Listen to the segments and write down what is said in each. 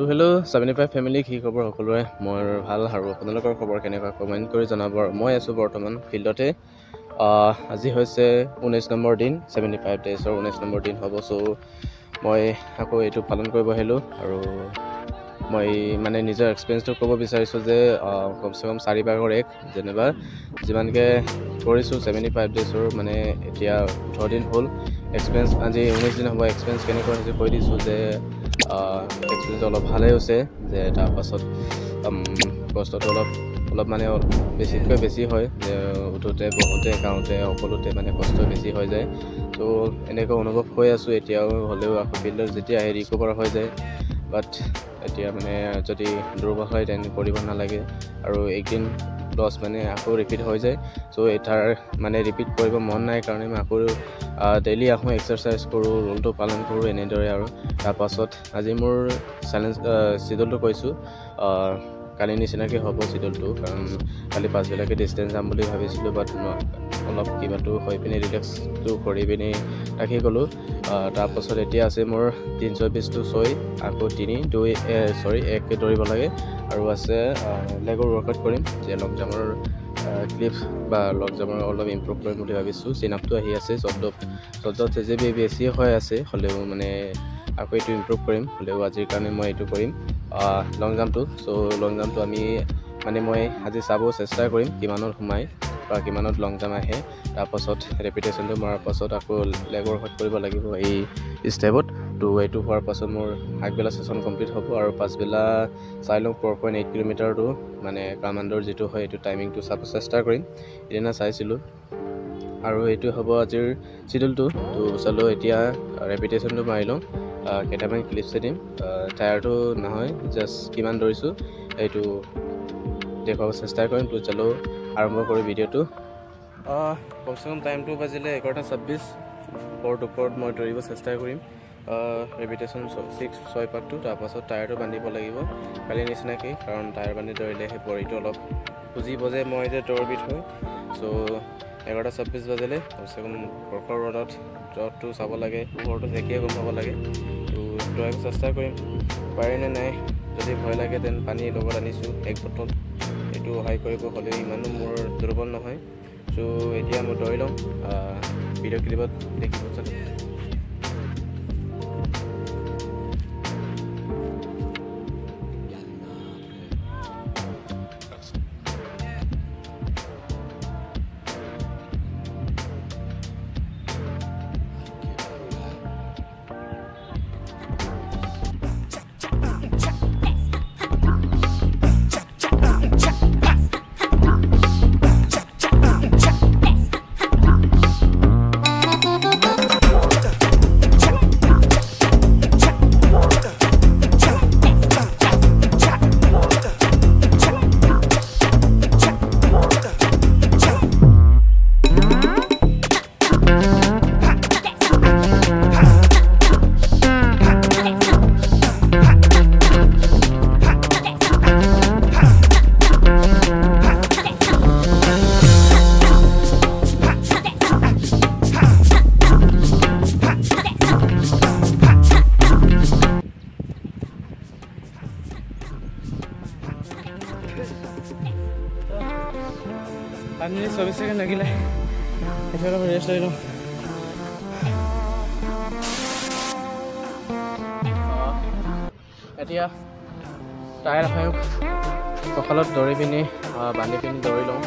Hello' 75 family কি খবৰ সকলোৰে মোৰ ভাল আৰু আপোনালোকৰ খবৰ কেনেকুৱা কমেণ্ট কৰি জনাব মই আছো বৰ্তমান ফিল্ডতে আজি হৈছে 19 নম্বৰ দিন 75 ডেজৰ 19 নম্বৰ দিন হ'ব সো মই আকৌ এইটো পালন কৰিব আহিলোঁ আৰু মই মানে নিজৰ এক্সপিৰিয়েঞ্চটো ক'ব বিচাৰিছোঁ যে কমসে কম 4 ভাগৰ এক যেনিবা যিমানকৈ কৰিছোঁ 75 ডেজৰ মানে এতিয়া 18 দিন হ'ল এক্সপিৰিয়েঞ্চ আজি 19 দিন হ'ব এক্সপিৰিয়েঞ্চ কেনেকুৱা হৈছে কৈ দিছোঁ যে এক্সপিৰিয়েঞ্চ অলপ ভালেই হৈছে যে তাৰপাছত কষ্টটো অলপ মানে বেছিতকৈ বেছি হয় যে উঠোঁতে বহোঁতে গাওঁতে সকলোতে মানে কষ্ট বেছি হৈ যায় তো এনেকৈ অনুভৱ হৈ আছোঁ এতিয়াও হ'লেও আকৌ ফিল্ডত যেতিয়া আহি ৰিকভাৰ হৈ যায় বাট এতিয়া মানে যদি দুৰ্বল হয় তেনে কৰিব নালাগে আৰু একদিন লছ মানে আকৌ ৰিপিট হৈ যায় চ' এটাৰ মানে ৰিপিট কৰিব মন নাই কাৰণে মই আকৌ ডেইলি আহোঁ এক্সাৰচাইজ কৰোঁ ৰুলটো পালন কৰোঁ এনেদৰে আৰু তাৰপাছত আজি মোৰ চেলেঞ্জ চিডুলটো কৈছোঁ কালি নিচিনাকৈ হ'ব চিডুলটো কাৰণ কালি পাছবিলাকে ডিষ্টেঞ্চ যাম বুলি ভাবিছিলোঁ বাট অলপ কিবাটো হৈ পিনি ৰিলেক্সটো কৰি পিনি ৰাখি গ'লোঁ তাৰপাছত এতিয়া আছে মোৰ 320 to 6 আকৌ 1কৈ দৌৰিব লাগে আৰু আছে লেগৰ ৱৰ্কআউট কৰিম যে লং জাম্পৰ ক্লিপ বা লং জাম্পৰ অলপ ইম্প্ৰুভ কৰিম বুলি ভাবিছোঁ চিনাপটো আহি আছে 14 CGB বেছি হৈ আছে হ'লেও মানে আকৌ এইটো ইম্প্ৰুভ কৰিম হ'লেও আজিৰ কাৰণে মই এইটো কৰিম লং জাম্পটো চ' লং জাম্পটো আমি মানে মই আজি চাব চেষ্টা কৰিম কিমানত সোমাই বা কিমানত লং জাম্প আহে তাৰপাছত ৰেপিটেশ্যনটো মৰাৰ পাছত আকৌ লেগ ৱৰ্কআউট কৰিব লাগিব এই ষ্টেপত তো এইটো হোৱাৰ পাছত মোৰ আগবেলা ছেশ্যন কমপ্লিট হ'ব আৰু পাছবেলা চাই লওঁ 4.8 কিলোমিটাৰটো মানে কামাণ্ডৰ যিটো হয় এইটো টাইমিংটো চাব চেষ্টা কৰিম সেইদিনা চাইছিলোঁ আৰু এইটো হ'ব আজিৰ চিডুলটো তো চলো এতিয়া ৰেপিটেশ্যনটো মাৰি লওঁ কেইটামান ক্লিপছে দিম টায়াৰটো নহয় জাষ্ট কিমান দৌৰিছোঁ এইটো দেখুৱাব চেষ্টা কৰিম তো চলো আৰম্ভ কৰোঁ ভিডিঅ'টো কমচে কম টাইমটো বাজিলে 11:26 ওপৰত মই দৌৰিব চেষ্টা কৰিম ৰেপিটেশ্যন 6 পাকটো তাৰপাছত টায়াৰটো বান্ধিব লাগিব কালি নিচিনাকৈ কাৰণ টায়াৰ বান্ধি দৌৰিলেহে বডিটো অলপ বুজিব যে মই যে দৌৰবিধ হয় চ' 11:26 বাজিলে কমচে কম বৰফৰ ৰ'দটো চাব লাগে পোহৰটো একেই গম পাব লাগে তো দৌৰিব চেষ্টা কৰিম পাৰিনে নাই যদি ভয় লাগে তেন পানী লগত আনিছোঁ 1 বটল এইটো সহায় কৰিব হ'লেও ইমানো মোৰ দুৰ্বল নহয় চ' এতিয়া মই দৌৰি লওঁ ভিডিঅ' ক্লিপত দেখিব চাগে পানী 24 ছেকেণ্ড লাগিলে এতিয়া অলপ ৰেষ্ট লৈ লওঁ এতিয়া টায়াৰ হয় কঁকালত দৌৰি পিনি বান্ধি পিনি দৌৰি লওঁ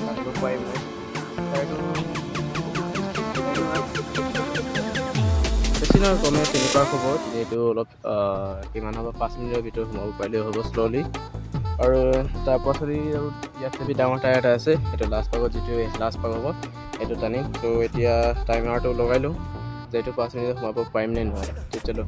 বান্ধিব পাৰিম বেছি নহয় কমে 3 পাক হ'ব এইটো অলপ কিমান হ'ব 5 মিনিটৰ ভিতৰত সোমাব পাৰিলেও হ'ব শ্ল'লি আৰু তাৰপাছত আৰু ইয়াত ডাঙৰ টায়াৰ এটা আছে সেইটো লাষ্ট পাকত যিটো লাষ্ট পাক হ'ব সেইটো টানিম ত' এতিয়া টাইমাৰটো লগাই লওঁ যে এইটো 5 মিনিটত সোমাব পাৰিম নে নহয় ঠিক চলো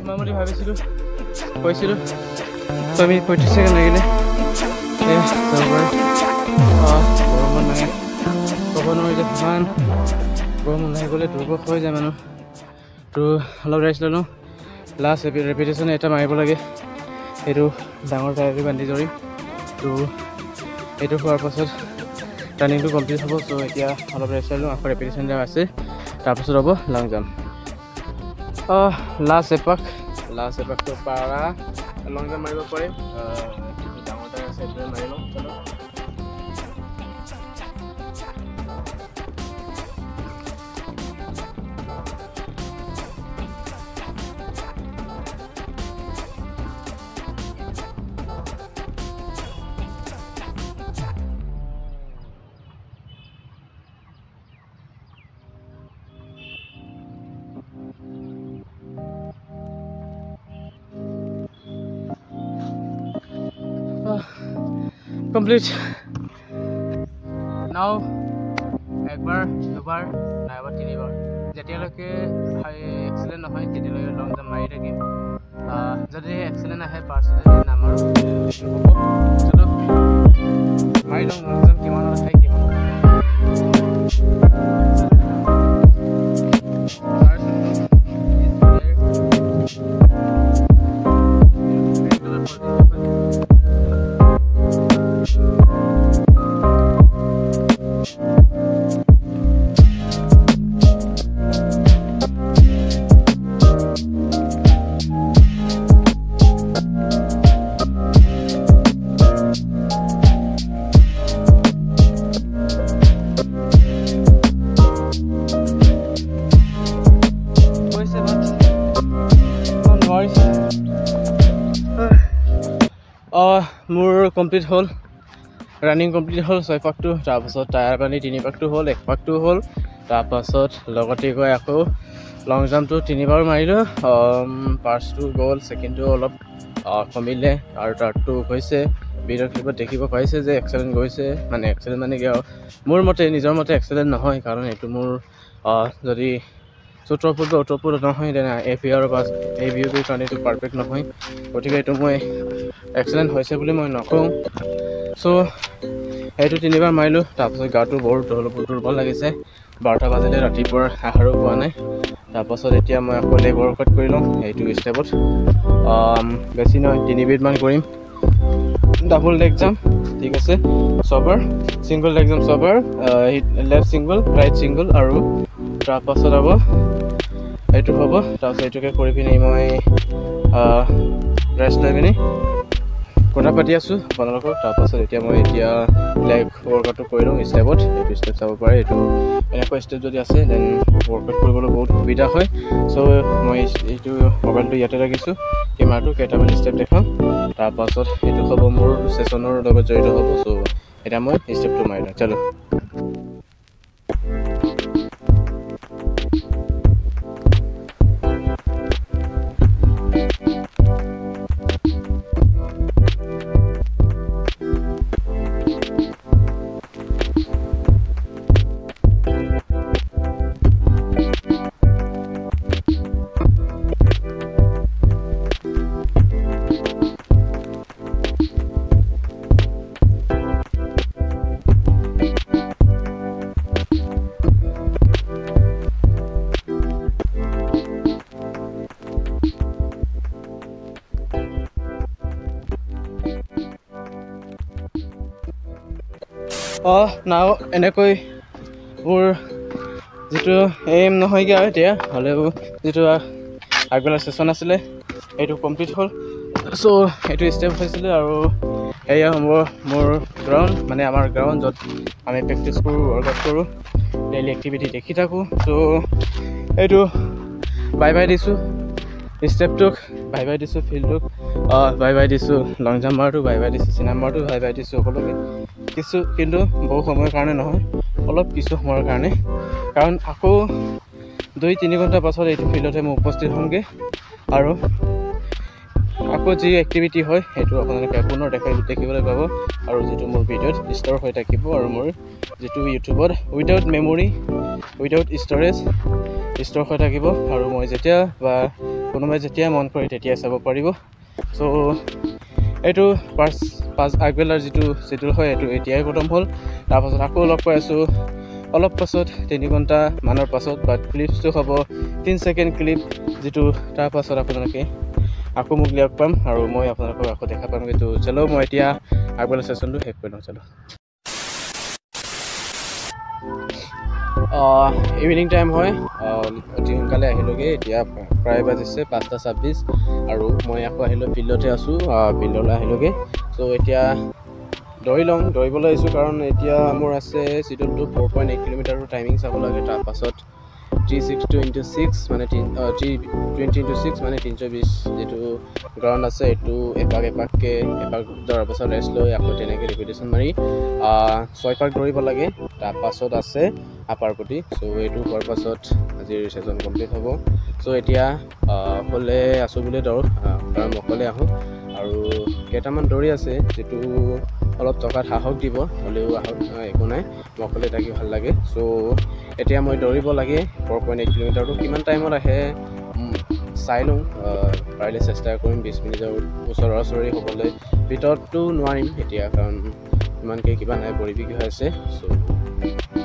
সোমাম বুলি ভাবিছিলোঁ কৈছিলোঁ 6 মিনিট 35 ছেকেণ্ড লাগিলে গৰমত মানে ক'ব নোৱাৰি যে কিমান গৰমত লাগি গ'লে দুৰ্বল হৈ যায় মানুহ তো অলপ ৰেষ্ট ল'লোঁ লাষ্ট ৰেপিটেশ্যন এটা মাৰিব লাগে সেইটো ডাঙৰ টায়াৰ বান্ধি ধৰিম তো এইটো হোৱাৰ পাছত ৰানিংটো কমপ্লিট হ'ব চ' এতিয়া অলপ ৰেষ্ট ল'লোঁ আকৌ ৰেপিটেশ্যন এটা আছে তাৰপাছত হ'ব লং জাম্প লাষ্ট এপাকটো পাৰা লং জাম্প মাৰিব পাৰিম ডাঙৰ টায়াৰ আছে এইটোৱে মাৰি লওঁ চলো কমপ্লিট নাও একবাৰ দুবাৰ নাইবা তিনিবাৰ যেতিয়ালৈকে এক্সিলেণ্ট নহয় তেতিয়ালৈকে লং জাম্প মাৰি থাকিম যদি এক্সিলেণ্ট আহে পাৰ্চেণ্টেজ নামাৰোঁ চলো মাৰি লওঁ লং জাম্প কিমান খাই কিমান মোৰ কমপ্লিট হ'ল ৰানিং কমপ্লিট হ'ল 6 পাকটো তাৰপাছত টায়াৰ বান্ধি 3 পাকটো হ'ল 1 পাকটো হ'ল তাৰপাছত লগতে গৈ আকৌ লং জাম্পটো 3বাৰ মাৰিলোঁ ফাৰ্ষ্টটো গ'ল ছেকেণ্ডটো অলপ কমিলে আৰু থাৰ্ডটো হৈছে ভিডিঅ' ক্লিপত দেখিব পাইছে যে এক্সেলেণ্ট গৈছে মানে এক্সেলেণ্ট মানে কি আৰু মোৰ মতে নিজৰ মতে এক্সেলেণ্ট নহয় কাৰণ এইটো মোৰ যদি চুটৰপুট বা উত্তৰপুট নহয় তেনে এই ভিউটোৰ কাৰণে এইটো পাৰফেক্ট নহয় গতিকে এইটো মই এক্সেলেণ্ট হৈছে বুলি মই নকওঁ চ' এইটো 3বাৰ মাৰিলোঁ তাৰপাছত গাটো বৰ দুৰ্বল লাগিছে 12টা বাজিলে ৰাতিপুৱাৰ আহাৰো পোৱা নাই তাৰপাছত এতিয়া মই আকৌ লেগ ৱৰ্কআউট কৰি লওঁ এইটো ষ্টেপত বেছি নহয় 3বিধমান কৰিম ডাবল লেগ জাম্প ঠিক আছে ছবাৰ ছিংগল লেগ জাম্প ছবাৰ লেফ্ট ছিংগল ৰাইট ছিংগল আৰু তাৰপাছত হ'ব এইটো হ'ব তাৰপাছত এইটোকে কৰি পিনি মই ৰেষ্ট লৈ পিনি কথা পাতি আছোঁ আপোনালোকক তাৰপাছত এতিয়া লেগ ৱৰ্কআউটটো কৰি লওঁ ষ্টেপত এইটো ষ্টেপ চাব পাৰে এইটো এনেকুৱা ষ্টেপ যদি আছে দেন ৱৰ্কআউট কৰিবলৈ বহুত সুবিধা হয় চ' মই এইটো মোবাইলটো ইয়াতে ৰাখিছোঁ কেমেৰাটো কেইটামান ষ্টেপ দেখাম তাৰপাছত এইটো হ'ব মোৰ ছেশ্যনৰ লগত জড়িত হ'ব চ' এতিয়া মই ষ্টেপটো মাৰি লওঁ চলো নাও এনেকৈ মোৰ যিটো এইম নহয়গৈ আৰু এতিয়া হ'লেও যিটো আগবেলা ছেশ্যন আছিলে এইটো কমপ্লিট হ'ল চ' এইটো ষ্টেপ হৈছিলে আৰু এয়া হ'ব মোৰ গ্ৰাউণ্ড মানে আমাৰ গ্ৰাউণ্ড য'ত আমি প্ৰেক্টিছ কৰোঁ ৱৰ্কআউট কৰোঁ ডেইলি এক্টিভিটি দেখি থাকোঁ চ' এইটো বাই দিছোঁ ষ্টেপটোক বাই দিছোঁ ফিল্ডটোক বাই দিছোঁ লং জাম্পাৰটো বাই দিছোঁ চিনাম্বাৰটো বাই দিছোঁ সকলোকে কিন্তু বহু সময়ৰ কাৰণে নহয় অলপ কিছু সময়ৰ কাৰণে কাৰণ আকৌ 2-3 ঘণ্টাৰ পাছত এইটো ফিল্ডতে মই উপস্থিত হ'মগৈ আৰু আকৌ যি এক্টিভিটি হয় সেইটো আপোনালোকে পুনৰ দেখিবলৈ পাব আৰু যিটো মোৰ ভিডিঅ'ত ষ্ট'ৰ হৈ থাকিব আৰু মোৰ যিটো ইউটিউবত without memory without storage store হৈ থাকিব আৰু মই যেতিয়া বা কোনোবাই যেতিয়াই মন কৰে তেতিয়াই চাব পাৰিব। চ' এইটো পাঁচ আগবেলাৰ যিটো চিডিউল হয় এইটো এতিয়াই খতম হ'ল। তাৰপাছত আকৌ লগ পাই আছোঁ অলপ পাছত 3 ঘণ্টা মানৰ পাছত, বাট ক্লিপছটো হ'ব 3 ছেকেণ্ড ক্লিপ, যিটো তাৰপাছত আপোনালোকে আকৌ মোক লগ পাম আৰু মই আপোনালোকক আকৌ দেখা পাম। কিন্তু চলো মই এতিয়া আগবেলা ছেশ্যনটো শেষ কৰি লওঁ। চলো ইভিনিং টাইম হয়, অতি সোনকালে আহিলোগৈ। এতিয়া প্ৰায় বাজিছে 5:26 আৰু মই আকৌ আহিলোঁ ফিল্ডতে আছোঁ, ফিল্ডলৈ আহিলোগৈ। চ' এতিয়া দৌৰিবলৈ আহিছোঁ কাৰণ এতিয়া মোৰ আছে চিডিউলটো 4.8 কিলোমিটাৰৰ টাইমিং চাব লাগে। তাৰপাছত 360 × 6 মানে 320 × 6 মানে 320 যিটো গ্ৰাউণ্ড আছে এইটো এপাক দৌৰাৰ পাছত ৰেষ্ট লৈ আকৌ তেনেকৈ ৰিপিটেশ্যন মাৰি 6 পাক দৌৰিব লাগে। তাৰপাছত আছে আপাৰ পটি। চ' এইটো হোৱাৰ পাছত আজিৰ ছেশ্যন কমপ্লিট হ'ব। চ' এতিয়া অকলে আছোঁ বুলি দৌৰোঁ কাৰণ অকলে আহোঁ আৰু কেইটামান দৌৰি আছে যিটো অলপ টকাত সাহস দিব, হ'লেও আহক একো নাই, মই অকলে থাকি ভাল লাগে। চ' এতিয়া মই দৌৰিব লাগে 4.8 কিলোমিটাৰটো। কিমান টাইমত আহে চাই লওঁ, পাৰিলে চেষ্টা কৰিম 20 মিনিটৰ ওচৰা-ওচৰি হ'বলৈ। ভিতৰততো নোৱাৰিম এতিয়া কাৰণ ইমানকৈ কিবা নাই, ভৰি বিষ হৈ আছে। চ'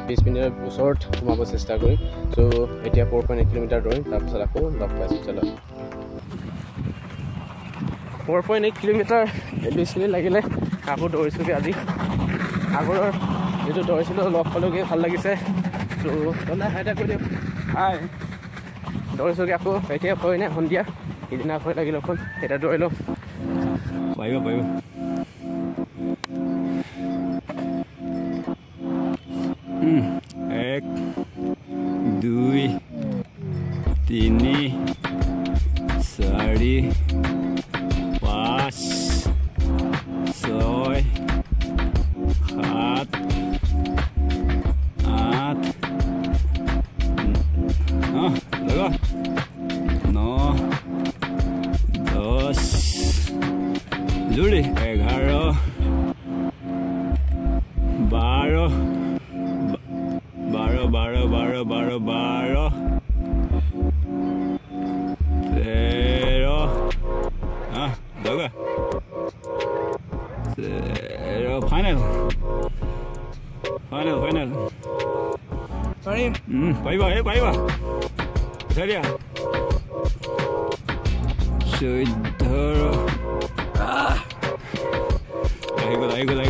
20 মিনিটৰ ওচৰত সোমাব চেষ্টা কৰিম। চ' এতিয়া 4.8 কিলোমিটাৰ দৌৰিম, তাৰপিছত আকৌ লগ পাইছোঁ। চলো 4.8 কিলোমিটাৰ 20 মিনিট লাগিলে। আকৌ দৌৰিছোঁগৈ আজি, আগৰ যিটো দৌৰিছিলোঁ লগ পালোগৈ, ভাল লাগিছে। ত' হাই এটা কৰি দিয়ক। হাই দৌৰিছোঁগৈ আকৌ, এতিয়া হয় নাই সন্ধিয়া, সিদিনা ভয় লাগিল অকণ, এতিয়া দৌৰি লওঁ। পাৰিব 1 2 3 4 5 6 7 8 9 10 জুৰি 11 12 13 ফাইনেল পাৰিবা উঠাই দিয়া 14 আহি গ'ল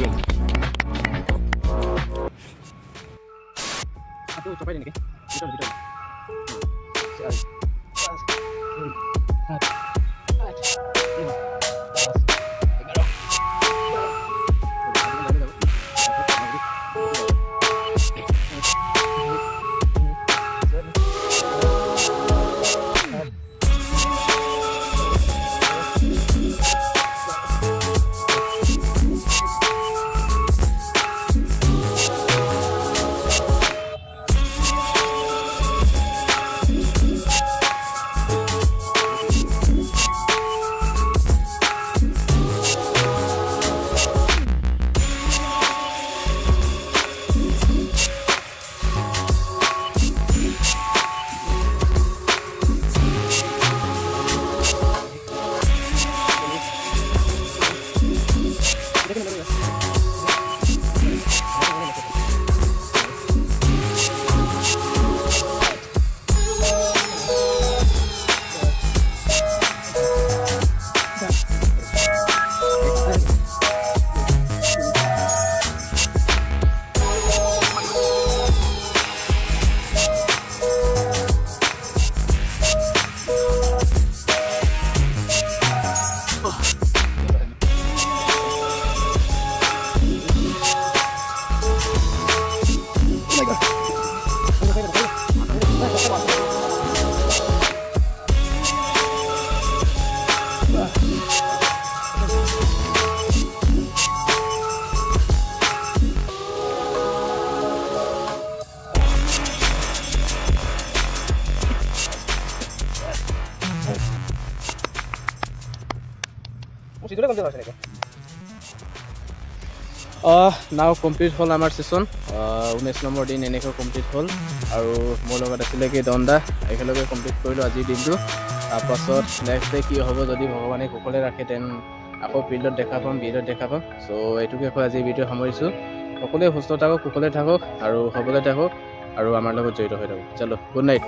নাও কমপ্লিট হ'ল আমাৰ ছেশ্যন 19 নম্বৰ দিন এনেকৈ কমপ্লিট হ'ল আৰু মোৰ লগত আছিলে কি দণ্ডা একেলগে কমপ্লিট কৰিলোঁ আজিৰ দিনটো তাৰপাছত নেক্সট ডে কি হ'ব যদি ভগৱানে কুশলে ৰাখে দেন আকৌ ফিল্ডত দেখা পাম ভিডিঅ'ত দেখা পাম চ' এইটোকে কৈ আজি ভিডিঅ' সামৰিছোঁ সকলোৱে সুস্থ থাকক কুশলে থাকক আৰু সবলে থাকক আৰু আমাৰ লগত জড়িত হৈ থাকক চলো গুড নাইট